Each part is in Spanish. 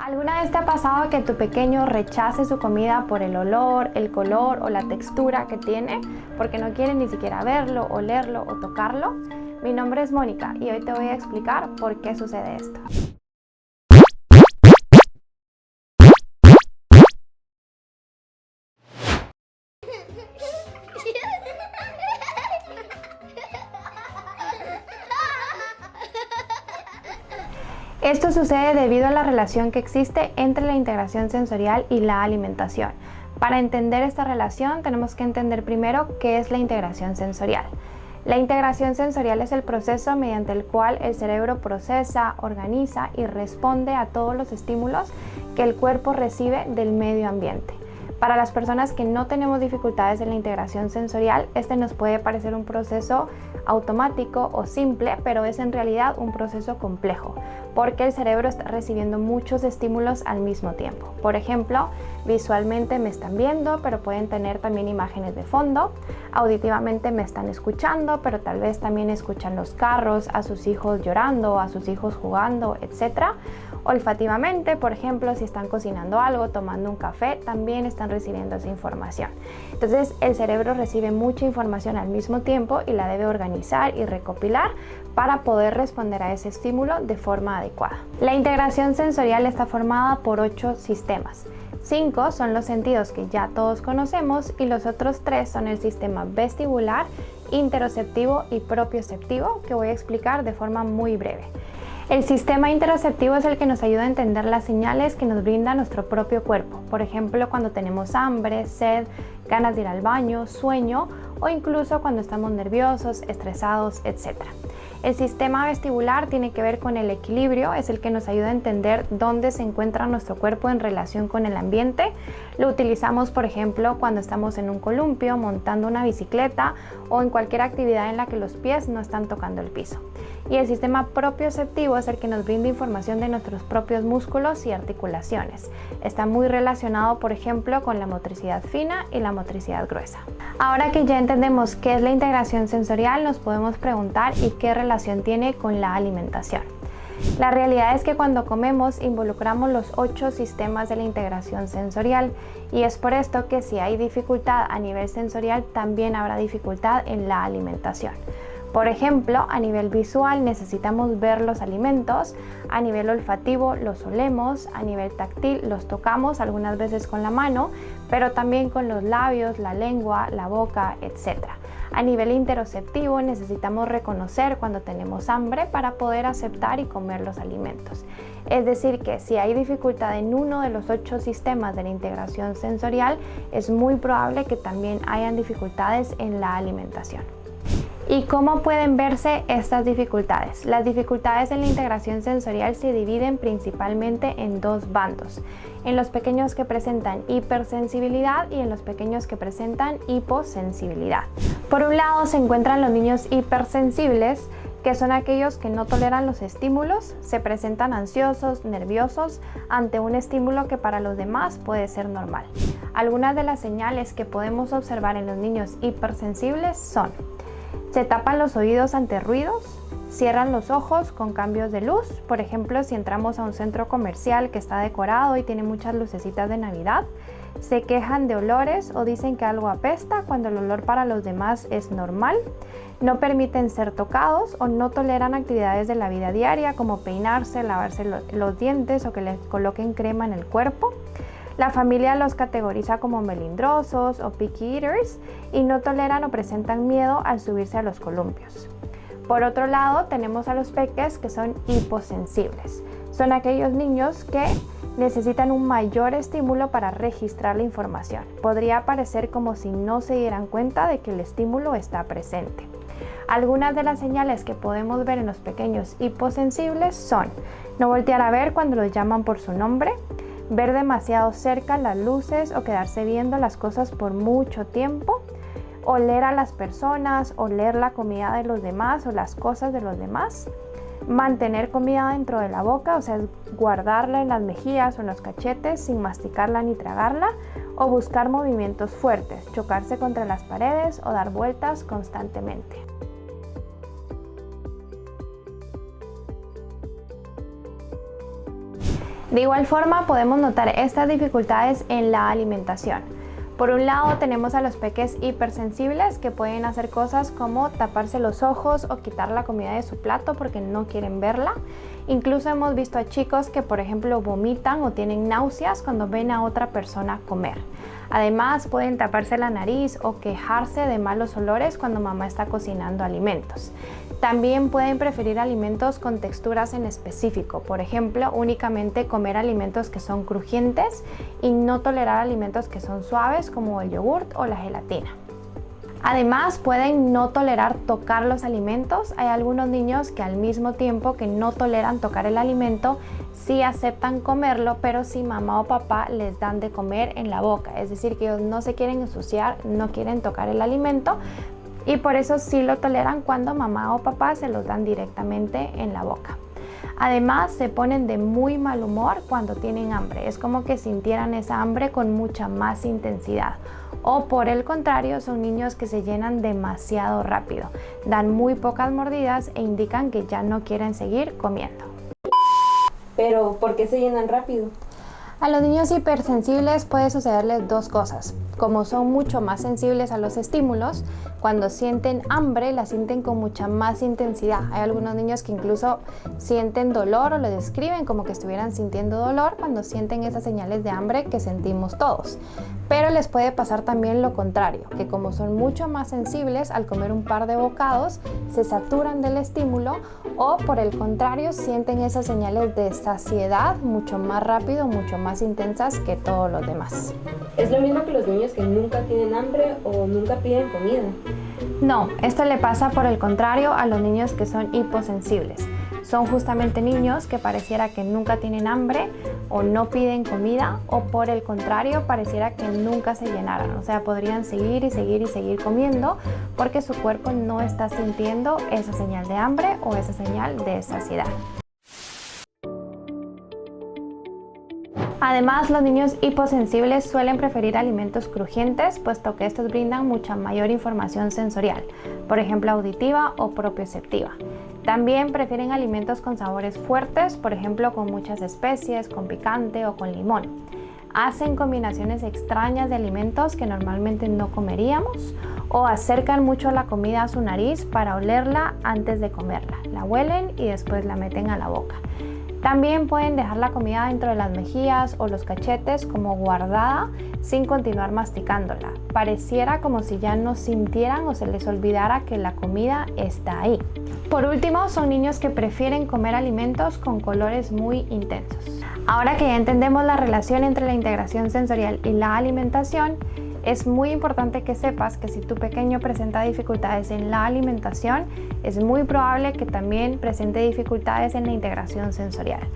¿Alguna vez te ha pasado que tu pequeño rechace su comida por el olor, el color o la textura que tiene, porque no quiere ni siquiera verlo, olerlo o tocarlo? Mi nombre es Mónica y hoy te voy a explicar por qué sucede esto. Esto sucede debido a la relación que existe entre la integración sensorial y la alimentación. Para entender esta relación tenemos que entender primero qué es la integración sensorial. La integración sensorial es el proceso mediante el cual el cerebro procesa, organiza y responde a todos los estímulos que el cuerpo recibe del medio ambiente. Para las personas que no tenemos dificultades en la integración sensorial, este nos puede parecer un proceso automático o simple, pero es en realidad un proceso complejo, porque el cerebro está recibiendo muchos estímulos al mismo tiempo. Por ejemplo, visualmente me están viendo, pero pueden tener también imágenes de fondo. Auditivamente me están escuchando, pero tal vez también escuchan los carros, a sus hijos llorando, a sus hijos jugando, etc. Olfativamente, por ejemplo, si están cocinando algo, tomando un café, también están recibiendo esa información. Entonces, el cerebro recibe mucha información al mismo tiempo y la debe organizar y recopilar para poder responder a ese estímulo de forma adecuada. La integración sensorial está formada por 8 sistemas. 5 son los sentidos que ya todos conocemos y los otros 3 son el sistema vestibular, interoceptivo y propioceptivo, que voy a explicar de forma muy breve. El sistema interoceptivo es el que nos ayuda a entender las señales que nos brinda nuestro propio cuerpo. Por ejemplo, cuando tenemos hambre, sed, ganas de ir al baño, sueño o incluso cuando estamos nerviosos, estresados, etc. El sistema vestibular tiene que ver con el equilibrio, es el que nos ayuda a entender dónde se encuentra nuestro cuerpo en relación con el ambiente. Lo utilizamos, por ejemplo, cuando estamos en un columpio, montando una bicicleta o en cualquier actividad en la que los pies no están tocando el piso. Y el sistema propioceptivo es el que nos brinda información de nuestros propios músculos y articulaciones. Está muy relacionado, por ejemplo, con la motricidad fina y la motricidad gruesa. Ahora que ya entendemos qué es la integración sensorial, nos podemos preguntar ¿y qué relación tiene con la alimentación? La realidad es que cuando comemos involucramos los 8 sistemas de la integración sensorial y es por esto que si hay dificultad a nivel sensorial también habrá dificultad en la alimentación. Por ejemplo, a nivel visual necesitamos ver los alimentos, a nivel olfativo los olemos, a nivel táctil los tocamos algunas veces con la mano, pero también con los labios, la lengua, la boca, etc. A nivel interoceptivo necesitamos reconocer cuando tenemos hambre para poder aceptar y comer los alimentos. Es decir que si hay dificultad en uno de los 8 sistemas de la integración sensorial, es muy probable que también hayan dificultades en la alimentación. ¿Y cómo pueden verse estas dificultades? Las dificultades en la integración sensorial se dividen principalmente en 2 bandos, en los pequeños que presentan hipersensibilidad y en los pequeños que presentan hiposensibilidad. Por un lado se encuentran los niños hipersensibles, que son aquellos que no toleran los estímulos, se presentan ansiosos, nerviosos ante un estímulo que para los demás puede ser normal. Algunas de las señales que podemos observar en los niños hipersensibles son: se tapan los oídos ante ruidos, cierran los ojos con cambios de luz. Por ejemplo, si entramos a un centro comercial que está decorado y tiene muchas lucecitas de Navidad, se quejan de olores o dicen que algo apesta cuando el olor para los demás es normal. No permiten ser tocados o no toleran actividades de la vida diaria como peinarse, lavarse los dientes o que les coloquen crema en el cuerpo. La familia los categoriza como melindrosos o picky eaters y no toleran o presentan miedo al subirse a los columpios. Por otro lado, tenemos a los peques que son hiposensibles. Son aquellos niños que necesitan un mayor estímulo para registrar la información. Podría parecer como si no se dieran cuenta de que el estímulo está presente. Algunas de las señales que podemos ver en los pequeños hiposensibles son: no voltear a ver cuando los llaman por su nombre, ver demasiado cerca las luces o quedarse viendo las cosas por mucho tiempo, oler a las personas, oler la comida de los demás o las cosas de los demás, mantener comida dentro de la boca, o sea, guardarla en las mejillas o en los cachetes sin masticarla ni tragarla, o buscar movimientos fuertes, chocarse contra las paredes o dar vueltas constantemente. De igual forma podemos notar estas dificultades en la alimentación. Por un lado tenemos a los peques hipersensibles que pueden hacer cosas como taparse los ojos o quitar la comida de su plato porque no quieren verla. Incluso hemos visto a chicos que, por ejemplo, vomitan o tienen náuseas cuando ven a otra persona comer. Además, pueden taparse la nariz o quejarse de malos olores cuando mamá está cocinando alimentos. También pueden preferir alimentos con texturas en específico, por ejemplo, únicamente comer alimentos que son crujientes y no tolerar alimentos que son suaves como el yogurt o la gelatina. Además, pueden no tolerar tocar los alimentos. Hay algunos niños que al mismo tiempo que no toleran tocar el alimento, sí aceptan comerlo, pero si mamá o papá les dan de comer en la boca. Es decir, que ellos no se quieren ensuciar, no quieren tocar el alimento y por eso sí lo toleran cuando mamá o papá se los dan directamente en la boca. Además, se ponen de muy mal humor cuando tienen hambre. Es como que sintieran esa hambre con mucha más intensidad. O por el contrario, son niños que se llenan demasiado rápido, dan muy pocas mordidas e indican que ya no quieren seguir comiendo. Pero, ¿por qué se llenan rápido? A los niños hipersensibles puede sucederles dos cosas. Como son mucho más sensibles a los estímulos, cuando sienten hambre la sienten con mucha más intensidad. Hay algunos niños que incluso sienten dolor o lo describen como que estuvieran sintiendo dolor cuando sienten esas señales de hambre que sentimos todos. Pero les puede pasar también lo contrario, que como son mucho más sensibles, al comer un par de bocados se saturan del estímulo o por el contrario sienten esas señales de saciedad mucho más rápido, mucho más intensas que todos los demás. ¿Es lo mismo que los niños que nunca tienen hambre o nunca piden comida? No, esto le pasa por el contrario a los niños que son hiposensibles. Son justamente niños que pareciera que nunca tienen hambre o no piden comida o por el contrario pareciera que nunca se llenaran. O sea, podrían seguir y seguir y seguir comiendo porque su cuerpo no está sintiendo esa señal de hambre o esa señal de saciedad. Además, los niños hiposensibles suelen preferir alimentos crujientes, puesto que estos brindan mucha mayor información sensorial, por ejemplo auditiva o propioceptiva. También prefieren alimentos con sabores fuertes, por ejemplo con muchas especies, con picante o con limón. Hacen combinaciones extrañas de alimentos que normalmente no comeríamos o acercan mucho la comida a su nariz para olerla antes de comerla. La huelen y después la meten a la boca. También pueden dejar la comida dentro de las mejillas o los cachetes como guardada sin continuar masticándola. Pareciera como si ya no sintieran o se les olvidara que la comida está ahí. Por último, son niños que prefieren comer alimentos con colores muy intensos. Ahora que ya entendemos la relación entre la integración sensorial y la alimentación, es muy importante que sepas que si tu pequeño presenta dificultades en la alimentación, es muy probable que también presente dificultades en la integración sensorial.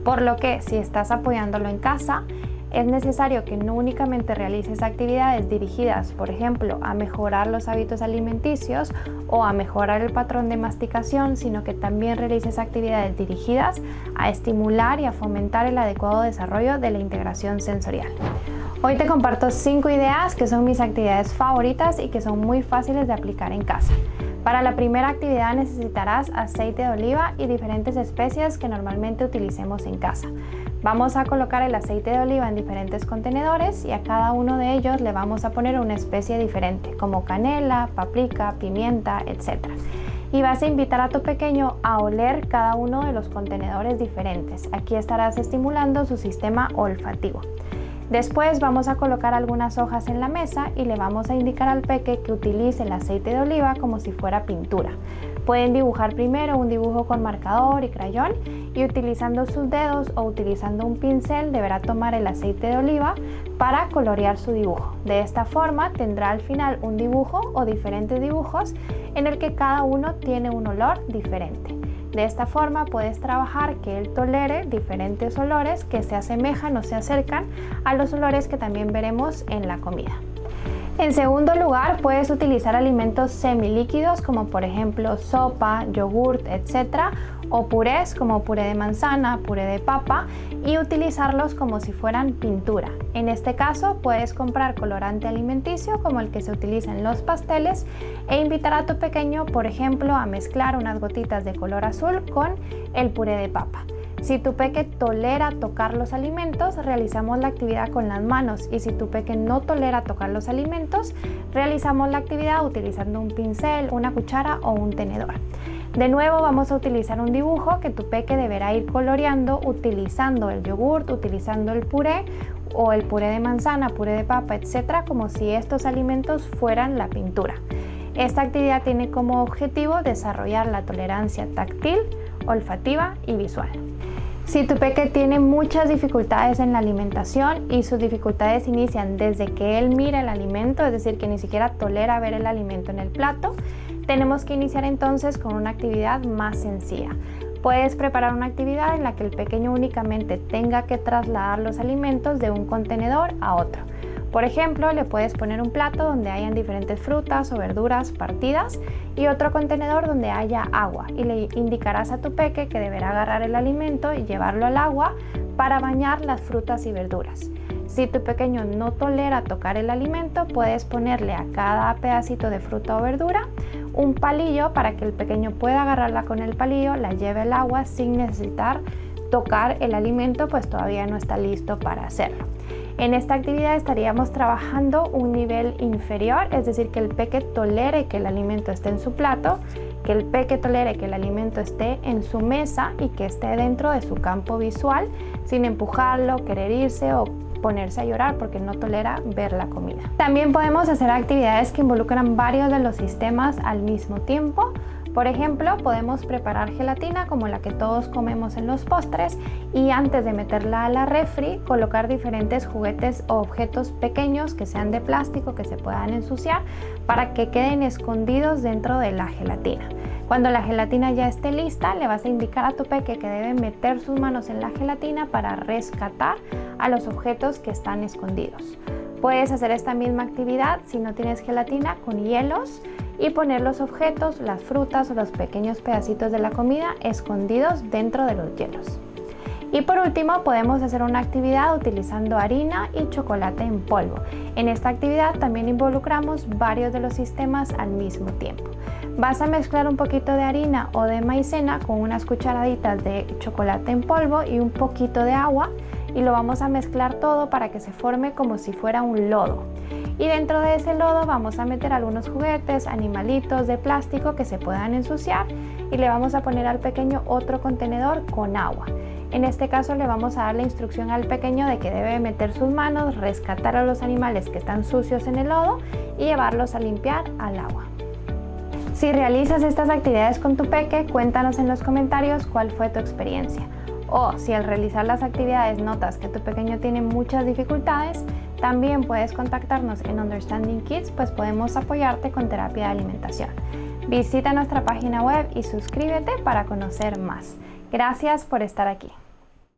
Por lo que, si estás apoyándolo en casa, es necesario que no únicamente realices actividades dirigidas, por ejemplo, a mejorar los hábitos alimenticios o a mejorar el patrón de masticación, sino que también realices actividades dirigidas a estimular y a fomentar el adecuado desarrollo de la integración sensorial. Hoy te comparto 5 ideas que son mis actividades favoritas y que son muy fáciles de aplicar en casa. Para la primera actividad necesitarás aceite de oliva y diferentes especies que normalmente utilicemos en casa. Vamos a colocar el aceite de oliva en diferentes contenedores y a cada uno de ellos le vamos a poner una especie diferente, como canela, paprika, pimienta, etc. Y vas a invitar a tu pequeño a oler cada uno de los contenedores diferentes. Aquí estarás estimulando su sistema olfativo. Después vamos a colocar algunas hojas en la mesa y le vamos a indicar al peque que utilice el aceite de oliva como si fuera pintura. Pueden dibujar primero un dibujo con marcador y crayón y utilizando sus dedos o utilizando un pincel deberá tomar el aceite de oliva para colorear su dibujo. De esta forma tendrá al final un dibujo o diferentes dibujos en el que cada uno tiene un olor diferente. De esta forma puedes trabajar que él tolere diferentes olores que se asemejan o se acercan a los olores que también veremos en la comida. En segundo lugar, puedes utilizar alimentos semilíquidos como por ejemplo sopa, yogurt, etc. o purés como puré de manzana, puré de papa y utilizarlos como si fueran pintura. En este caso puedes comprar colorante alimenticio como el que se utiliza en los pasteles e invitar a tu pequeño, por ejemplo, a mezclar unas gotitas de color azul con el puré de papa. Si tu peque tolera tocar los alimentos, realizamos la actividad con las manos, y si tu peque no tolera tocar los alimentos, realizamos la actividad utilizando un pincel, una cuchara o un tenedor. De nuevo vamos a utilizar un dibujo que tu peque deberá ir coloreando utilizando el yogurt, utilizando el puré o el puré de manzana, puré de papa, etcétera, como si estos alimentos fueran la pintura. Esta actividad tiene como objetivo desarrollar la tolerancia táctil, olfativa y visual. Si tu peque tiene muchas dificultades en la alimentación y sus dificultades inician desde que él mira el alimento, es decir, que ni siquiera tolera ver el alimento en el plato, tenemos que iniciar entonces con una actividad más sencilla. Puedes preparar una actividad en la que el pequeño únicamente tenga que trasladar los alimentos de un contenedor a otro. Por ejemplo, le puedes poner un plato donde hayan diferentes frutas o verduras partidas y otro contenedor donde haya agua, y le indicarás a tu peque que deberá agarrar el alimento y llevarlo al agua para bañar las frutas y verduras. Si tu pequeño no tolera tocar el alimento, puedes ponerle a cada pedacito de fruta o verdura un palillo para que el pequeño pueda agarrarla con el palillo, la lleve al agua sin necesitar tocar el alimento, pues todavía no está listo para hacerlo. En esta actividad estaríamos trabajando un nivel inferior, es decir, que el peque tolere que el alimento esté en su plato, que el peque tolere que el alimento esté en su mesa y que esté dentro de su campo visual, sin empujarlo, querer irse o ponerse a llorar porque no tolera ver la comida. También podemos hacer actividades que involucran varios de los sistemas al mismo tiempo. Por ejemplo, podemos preparar gelatina como la que todos comemos en los postres, y antes de meterla a la refri, colocar diferentes juguetes o objetos pequeños que sean de plástico, que se puedan ensuciar, para que queden escondidos dentro de la gelatina. Cuando la gelatina ya esté lista, le vas a indicar a tu peque que debe meter sus manos en la gelatina para rescatar a los objetos que están escondidos. Puedes hacer esta misma actividad si no tienes gelatina con hielos y poner los objetos, las frutas o los pequeños pedacitos de la comida escondidos dentro de los hielos. Y por último, podemos hacer una actividad utilizando harina y chocolate en polvo. En esta actividad también involucramos varios de los sistemas al mismo tiempo. Vas a mezclar un poquito de harina o de maicena con unas cucharaditas de chocolate en polvo y un poquito de agua, y lo vamos a mezclar todo para que se forme como si fuera un lodo. Y dentro de ese lodo vamos a meter algunos juguetes, animalitos de plástico que se puedan ensuciar, y le vamos a poner al pequeño otro contenedor con agua. En este caso le vamos a dar la instrucción al pequeño de que debe meter sus manos, rescatar a los animales que están sucios en el lodo y llevarlos a limpiar al agua. Si realizas estas actividades con tu peque, cuéntanos en los comentarios cuál fue tu experiencia. O si al realizar las actividades notas que tu pequeño tiene muchas dificultades, también puedes contactarnos en Understanding Kids, pues podemos apoyarte con terapia de alimentación. Visita nuestra página web y suscríbete para conocer más. Gracias por estar aquí.